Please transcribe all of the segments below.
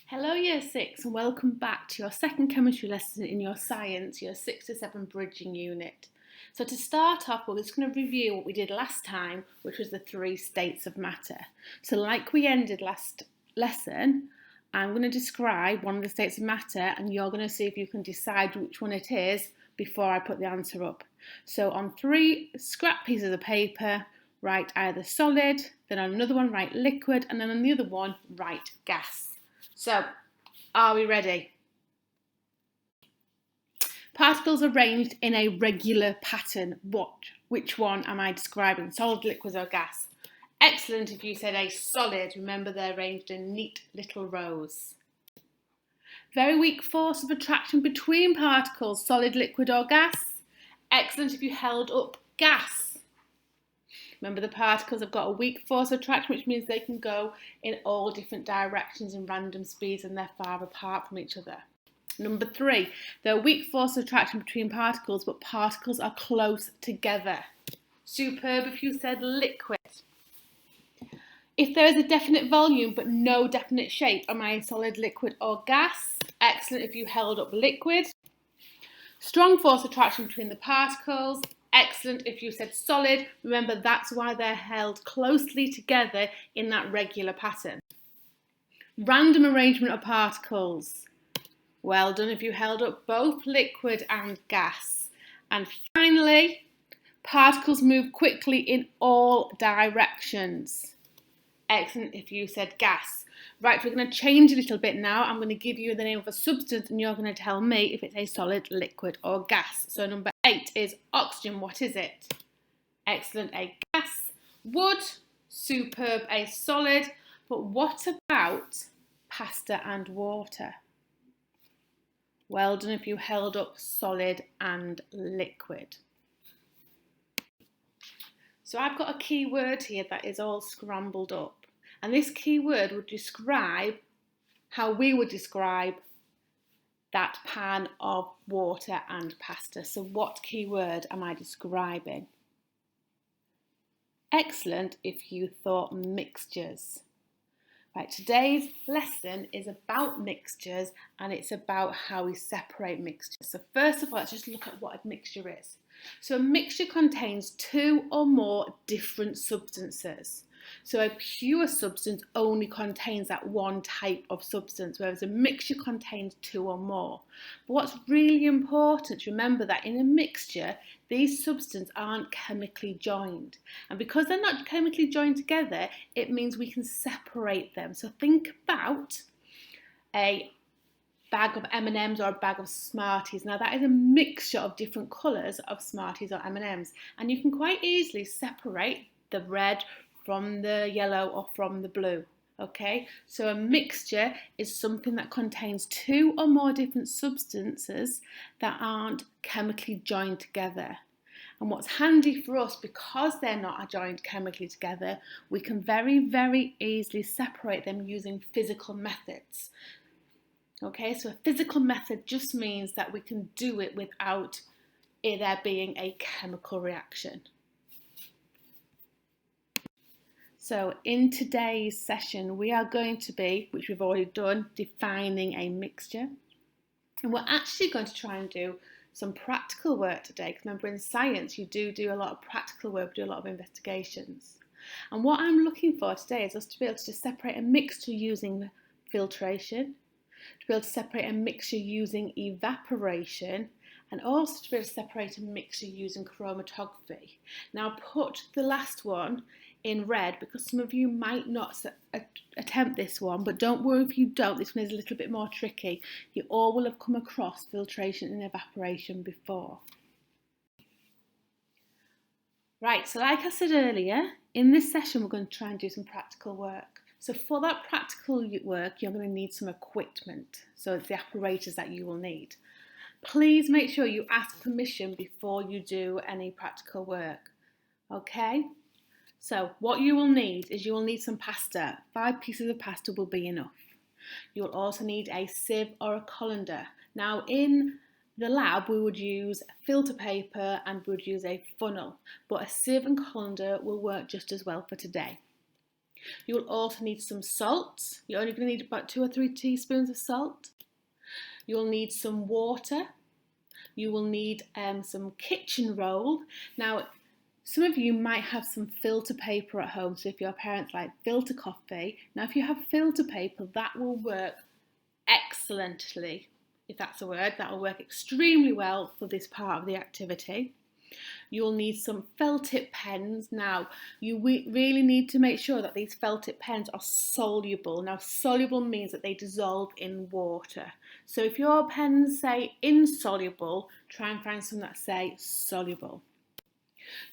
Hello Year 6 and welcome back to your second chemistry lesson in your science, your 6 to 7 bridging unit. So to start off, we're just going to review what we did last time, which was the 3 states of matter. So like we ended last lesson, I'm going to describe one of the states of matter and you're going to see if you can decide which one it is before I put the answer up. So on 3 scrap pieces of paper, write either solid, then on another one write liquid, and then on the other one write gas. So, are we ready? Particles arranged in a regular pattern. Which one am I describing? Solid, liquid or gas? Excellent if you said a solid. Remember they're arranged in neat little rows. Very weak force of attraction between particles. Solid, liquid or gas? Excellent if you held up gas. Remember the particles have got a weak force of attraction, which means they can go in all different directions in random speeds and they're far apart from each other. Number 3, there are weak force of attraction between particles, but particles are close together. Superb if you said liquid. If there is a definite volume but no definite shape, am I a solid, liquid or gas? Excellent if you held up liquid. Strong force of attraction between the particles. Excellent if you said solid. Remember, that's why they're held closely together in that regular pattern. Random arrangement of particles. Well done if you held up both liquid and gas. And finally, particles move quickly in all directions. Excellent if you said gas. Right, we're going to change a little bit now. I'm going to give you the name of a substance and you're going to tell me if it's a solid, liquid or gas. So number 8 is oxygen. What is it? Excellent, a gas. Wood, superb, a solid. But what about pasta and water? Well done if you held up solid and liquid. So I've got a key word here that is all scrambled up. And this key word would describe how we would describe that pan of water and pasta. So what key word am I describing? Excellent if you thought mixtures. Right, today's lesson is about mixtures and it's about how we separate mixtures. So first of all, let's just look at what a mixture is. So a mixture contains 2 or more different substances. So a pure substance only contains that one type of substance, whereas a mixture contains 2 or more. But what's really important to remember that in a mixture, these substances aren't chemically joined. And because they're not chemically joined together, it means we can separate them. So think about a bag of M&Ms or a bag of Smarties. Now that is a mixture of different colours of Smarties or M&Ms. And you can quite easily separate the red from the yellow or from the blue. Okay, so a mixture is something that contains 2 or more different substances that aren't chemically joined together. And what's handy for us, because they're not joined chemically together, we can very, very easily separate them using physical methods. Okay, so a physical method just means that we can do it without there being a chemical reaction. So in today's session, we are going to be, which we've already done, defining a mixture. And we're actually going to try and do some practical work today, because remember in science, you do a lot of practical work, do a lot of investigations. And what I'm looking for today is us to be able to separate a mixture using filtration, to be able to separate a mixture using evaporation, and also to be able to separate a mixture using chromatography. Now put the last one in red because some of you might not attempt this one, but don't worry if you don't, this one is a little bit more tricky. You all will have come across filtration and evaporation before. Right, so like I said earlier, in this session we're going to try and do some practical work. So for that practical work, you're going to need some equipment. So it's the apparatus that you will need. Please make sure you ask permission before you do any practical work. Okay? So what you will need is you will need some pasta. 5 pieces of pasta will be enough. You'll also need a sieve or a colander. Now in the lab we would use filter paper and we would use a funnel, but a sieve and colander will work just as well for today. You will also need some salt. You're only going to need about 2 or 3 teaspoons of salt. You will need some water. You will need some kitchen roll. Now, some of you might have some filter paper at home, so if your parents like filter coffee, now if you have filter paper, that will work excellently, if that's a word. That will work extremely well for this part of the activity. You'll need some felt tip pens. Now, you really need to make sure that these felt tip pens are soluble. Now, soluble means that they dissolve in water. So if your pens say insoluble, try and find some that say soluble.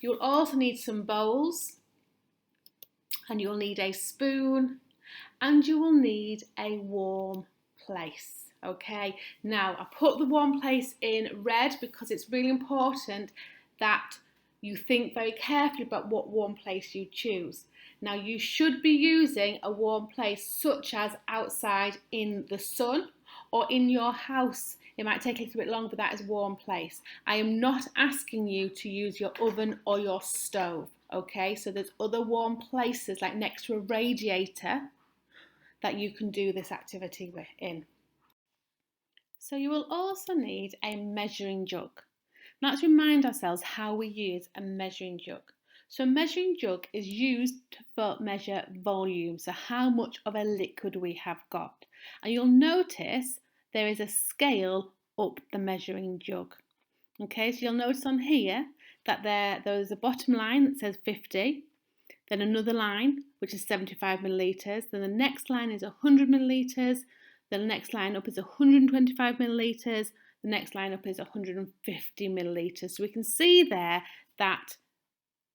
You'll also need some bowls, and you'll need a spoon, and you will need a warm place. Okay, now I put the warm place in red because it's really important that you think very carefully about what warm place you choose. Now, you should be using a warm place such as outside in the sun or in your house. It might take a little bit longer, but that is warm place. I am not asking you to use your oven or your stove, okay? So there's other warm places like next to a radiator that you can do this activity in. So you will also need a measuring jug. Now let's remind ourselves how we use a measuring jug. So a measuring jug is used to measure volume, so how much of a liquid we have got. And you'll notice there is a scale up the measuring jug. Okay, so you'll notice on here that there is a bottom line that says 50, then another line which is 75 millilitres, then the next line is 100 millilitres, then the next line up is 125 millilitres, the next line up is 150 millilitres. So we can see there that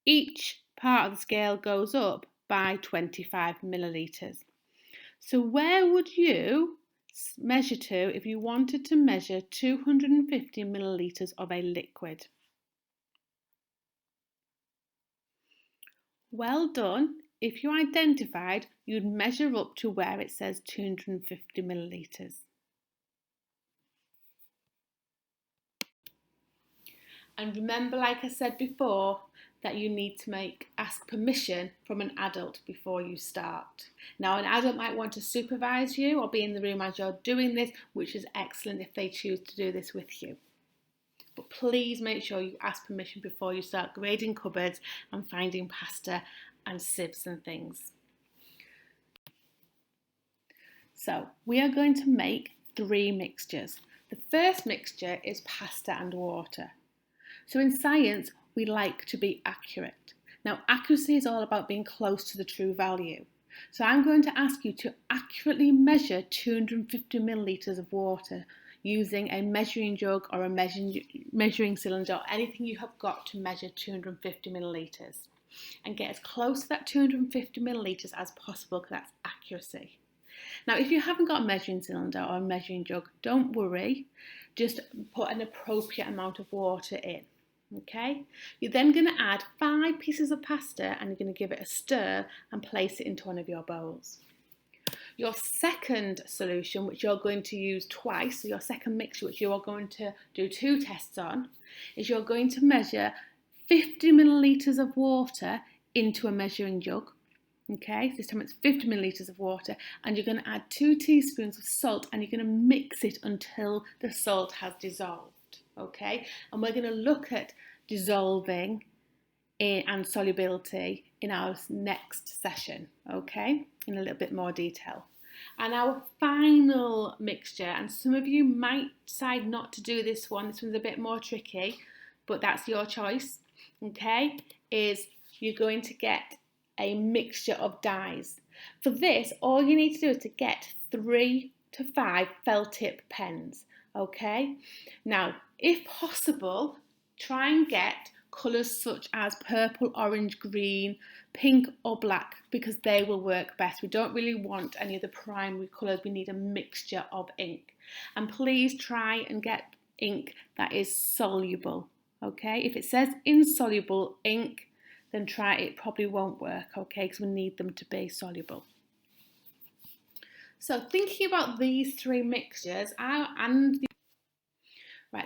each part of the scale goes up by 25 millilitres. So where would you measure to if you wanted to measure 250 millilitres of a liquid? Well done. If you identified, you'd measure up to where it says 250 millilitres. And remember, like I said before, that you need to ask permission from an adult before you start. Now, an adult might want to supervise you or be in the room as you're doing this, which is excellent if they choose to do this with you. But please make sure you ask permission before you start grading cupboards and finding pasta and sieves and things. So we are going to make 3 mixtures. The first mixture is pasta and water. So in science, we like to be accurate. Now, accuracy is all about being close to the true value. So I'm going to ask you to accurately measure 250 millilitres of water using a measuring jug or a measuring cylinder or anything you have got to measure 250 millilitres. And get as close to that 250 millilitres as possible, because that's accuracy. Now, if you haven't got a measuring cylinder or a measuring jug, don't worry. Just put an appropriate amount of water in. Okay, you're then going to add 5 pieces of pasta and you're going to give it a stir and place it into one of your bowls. Your second solution, which you're going to use twice, so your second mixture, which you are going to do 2 tests on, is you're going to measure 50 millilitres of water into a measuring jug. Okay, so this time it's 50 millilitres of water, and you're going to add 2 teaspoons of salt and you're going to mix it until the salt has dissolved. Okay, and we're going to look at dissolving and solubility in our next session, okay, in a little bit more detail. And our final mixture, and some of you might decide not to do this one's a bit more tricky, but that's your choice, okay, is you're going to get a mixture of dyes. For this, all you need to do is to get 3 to 5 felt tip pens, okay? Now, if possible, try and get colours such as purple, orange, green, pink or black, because they will work best. We don't really want any of the primary colours. We need a mixture of ink. And please try and get ink that is soluble, okay? If it says insoluble ink, then try it probably won't work, okay? Because we need them to be soluble. So thinking about these 3 mixtures right,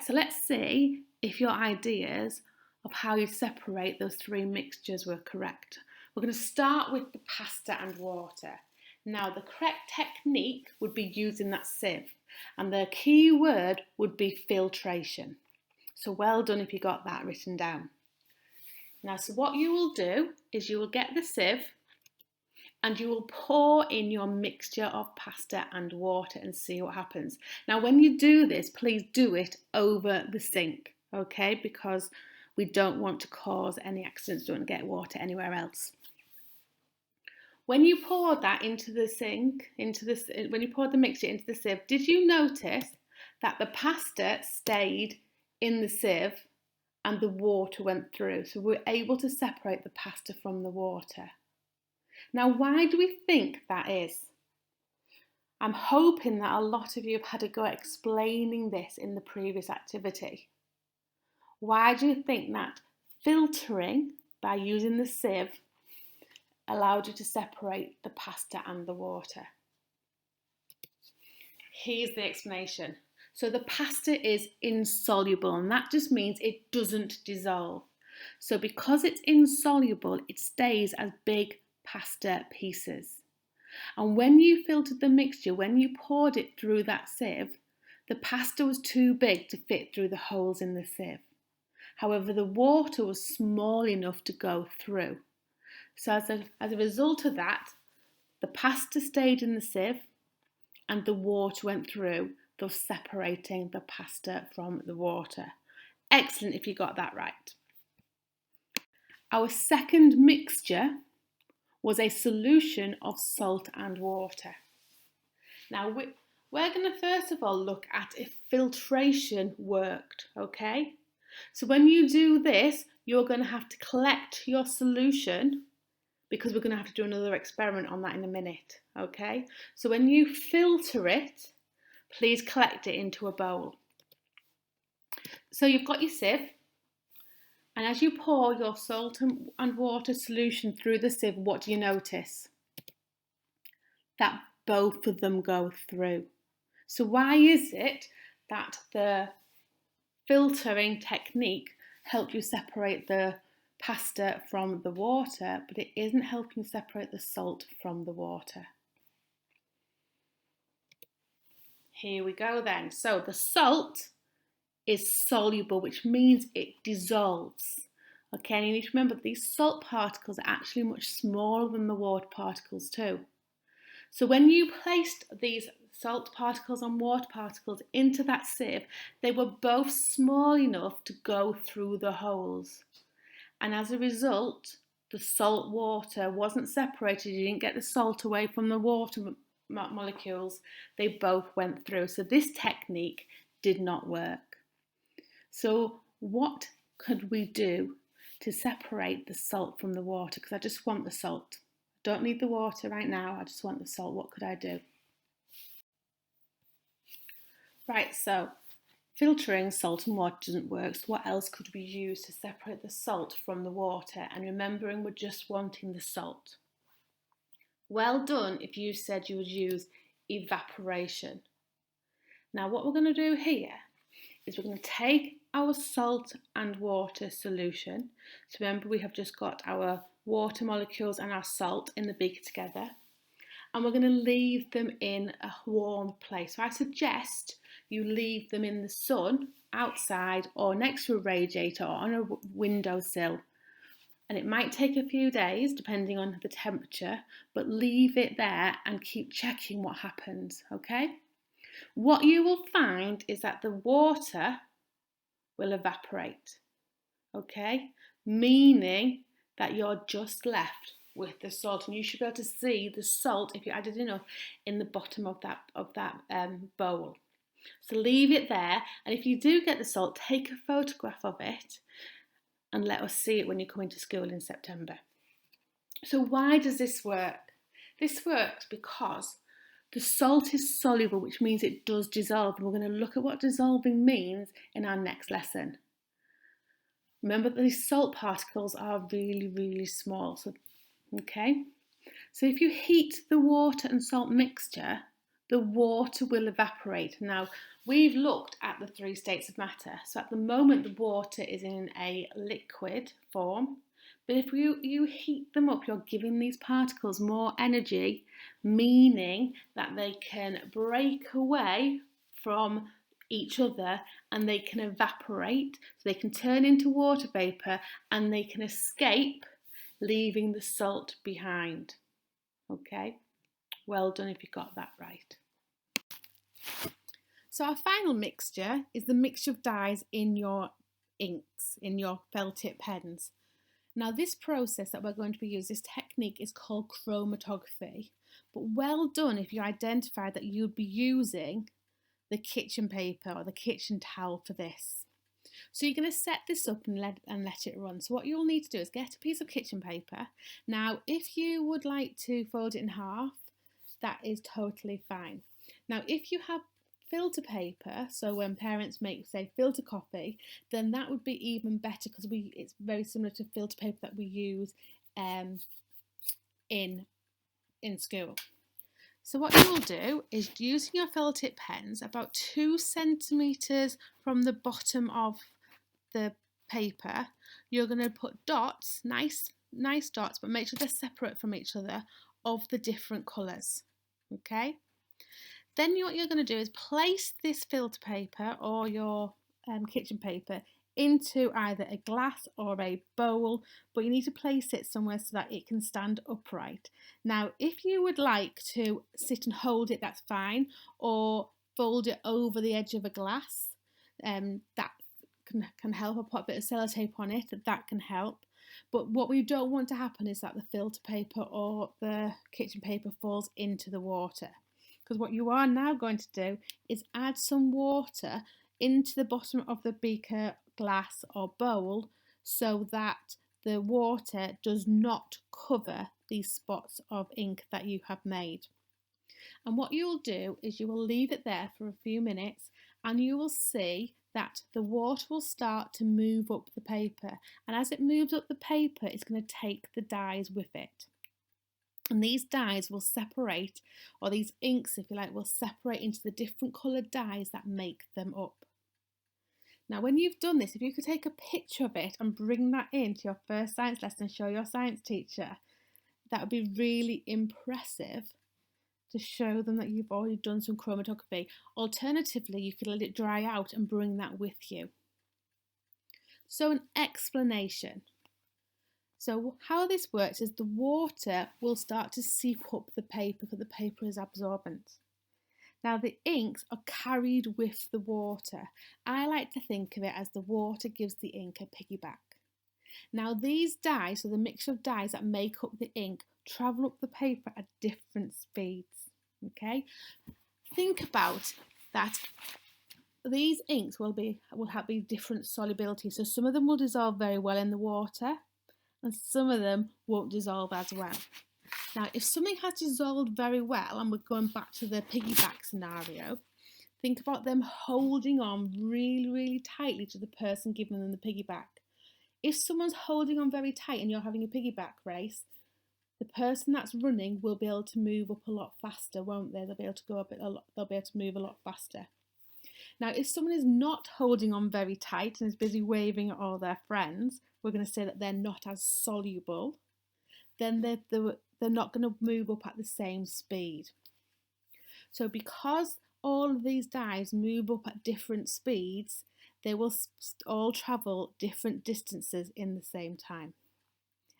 so let's see if your ideas of how you separate those 3 mixtures were correct. We're going to start with the pasta and water. Now, the correct technique would be using that sieve, and the key word would be filtration. So well done if you got that written down. Now, so what you will do is you will get the sieve and you will pour in your mixture of pasta and water and see what happens. Now, when you do this, please do it over the sink, okay? Because we don't want to cause any accidents, don't get water anywhere else. When you poured that into the sink, when you poured the mixture into the sieve, did you notice that the pasta stayed in the sieve and the water went through? So we're able to separate the pasta from the water. Now, why do we think that is? I'm hoping that a lot of you have had a go at explaining this in the previous activity. Why do you think that filtering by using the sieve allowed you to separate the pasta and the water? Here's the explanation. So the pasta is insoluble, and that just means it doesn't dissolve. So because it's insoluble, it stays as big pasta pieces. And when you filtered the mixture, when you poured it through that sieve, the pasta was too big to fit through the holes in the sieve. However, the water was small enough to go through. So as a result of that, the pasta stayed in the sieve and the water went through, thus separating the pasta from the water. Excellent if you got that right. Our second mixture was a solution of salt and water. Now we're going to first of all look at if filtration worked, okay? So when you do this, you're going to have to collect your solution, because we're going to have to do another experiment on that in a minute, okay? So when you filter it, please collect it into a bowl. So you've got your sieve, and as you pour your salt and water solution through the sieve, what do you notice? That both of them go through. So why is it that the filtering technique helped you separate the pasta from the water, but it isn't helping separate the salt from the water? Here we go then. So the salt is soluble, which means it dissolves. Okay, and you need to remember that these salt particles are actually much smaller than the water particles too. So when you placed these salt particles and water particles into that sieve, they were both small enough to go through the holes. And as a result, the salt water wasn't separated. You didn't get the salt away from the water molecules. They both went through. So this technique did not work. So what could we do to separate the salt from the water? Because I just want the salt. I don't need the water right now. I just want the salt. What could I do? Right, so filtering salt and water doesn't work, so what else could we use to separate the salt from the water? And remembering we're just wanting the salt. Well done if you said you would use evaporation. Now what we're going to do here is we're going to take our salt and water solution. So remember, we have just got our water molecules and our salt in the beaker together, and we're going to leave them in a warm place. So I suggest you leave them in the sun, outside, or next to a radiator or on a windowsill. And it might take a few days depending on the temperature, but leave it there and keep checking what happens, okay? What you will find is that the water will evaporate, okay? Meaning that you're just left with the salt, and you should be able to see the salt, if you added enough, in the bottom of that bowl. So leave it there, and if you do get the salt, take a photograph of it and let us see it when you come into school in September. So why does this work? This works because the salt is soluble, which means it does dissolve, and we're going to look at what dissolving means in our next lesson. Remember that these salt particles are really, really small. So if you heat the water and salt mixture, the water will evaporate. Now, we've looked at the 3 states of matter. So at the moment, the water is in a liquid form, But if you heat them up, you're giving these particles more energy, meaning that they can break away from each other and they can evaporate, so they can turn into water vapour and they can escape, leaving the salt behind. Okay, well done if you got that right. So our final mixture is the mixture of dyes in your inks, in your felt tip pens. Now this process that we're going to be using, this technique is called chromatography. But well done if you identified that you'd be using the kitchen paper or the kitchen towel for this. So you're going to set this up and let it run. So what you'll need to do is get a piece of kitchen paper. Now if you would like to fold it in half, that is totally fine. Now if you have filter paper, so when parents make, say, filter coffee, then that would be even better because it's very similar to filter paper that we use in school. So what you will do is, using your felt tip pens, about 2 centimetres from the bottom of the paper, you're going to put dots, nice dots, but make sure they're separate from each other, of the different colours. Okay? Then what you're going to do is place this filter paper or your kitchen paper into either a glass or a bowl, but you need to place it somewhere so that it can stand upright. Now, if you would like to sit and hold it, that's fine, or fold it over the edge of a glass, that can help. I'll put a bit of sellotape on it, that can help. But what we don't want to happen is that the filter paper or the kitchen paper falls into the water. Because what you are now going to do is add some water into the bottom of the beaker, glass or bowl, so that the water does not cover these spots of ink that you have made. And what you'll do is you will leave it there for a few minutes and you will see that the water will start to move up the paper. And as it moves up the paper, it's going to take the dyes with it. And these dyes will separate, or these inks, if you like, will separate into the different coloured dyes that make them up. Now, when you've done this, if you could take a picture of it and bring that into your first science lesson and show your science teacher, that would be really impressive to show them that you've already done some chromatography. Alternatively, you could let it dry out and bring that with you. So, an explanation. So how this works is the water will start to seep up the paper because the paper is absorbent. Now the inks are carried with the water. I like to think of it as the water gives the ink a piggyback. Now these dyes, so the mixture of dyes that make up the ink, travel up the paper at different speeds. Okay? Think about that. These inks will have different solubility. So some of them will dissolve very well in the water, and some of them won't dissolve as well. Now, if something has dissolved very well, and we're going back to the piggyback scenario, think about them holding on really, really tightly to the person giving them the piggyback. If someone's holding on very tight and you're having a piggyback race, the person that's running will be able to move up a lot faster, won't they? They'll be able to they'll be able to move a lot faster. Now, if someone is not holding on very tight and is busy waving at all their friends, we're going to say that they're not as soluble, then they're not going to move up at the same speed. So because all of these dyes move up at different speeds, they will all travel different distances in the same time.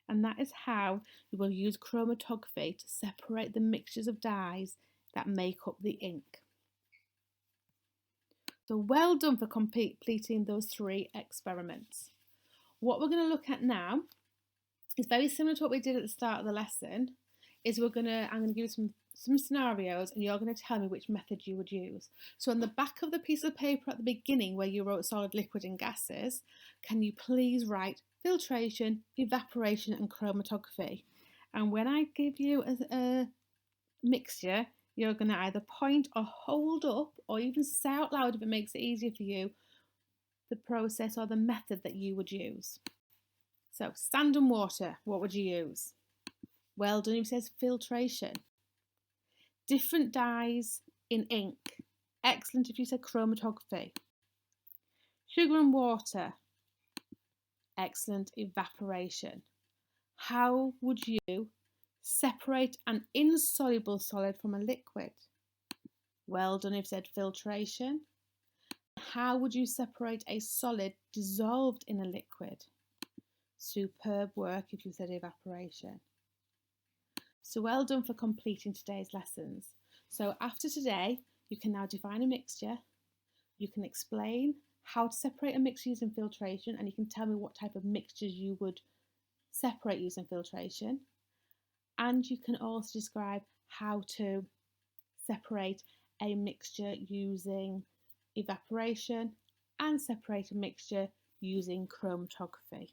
And that is how you will use chromatography to separate the mixtures of dyes that make up the ink. So well done for completing those 3 experiments. What we're going to look at now is very similar to what we did at the start of the lesson. I'm going to give you some scenarios and you're going to tell me which method you would use. So on the back of the piece of paper at the beginning where you wrote solid, liquid and gases, can you please write filtration, evaporation and chromatography? And when I give you a mixture, you're going to either point or hold up or even say out loud, if it makes it easier for you, the process or the method that you would use. So sand and water, what would you use? Well done, it says filtration. Different dyes in ink. Excellent if you said chromatography. Sugar and water. Excellent, evaporation. How would you separate an insoluble solid from a liquid? Well done if you said filtration. How would you separate a solid dissolved in a liquid? Superb work if you said evaporation. So well done for completing today's lessons. So after today, you can now define a mixture. You can explain how to separate a mixture using filtration, and you can tell me what type of mixtures you would separate using filtration. And you can also describe how to separate a mixture using evaporation and separate a mixture using chromatography.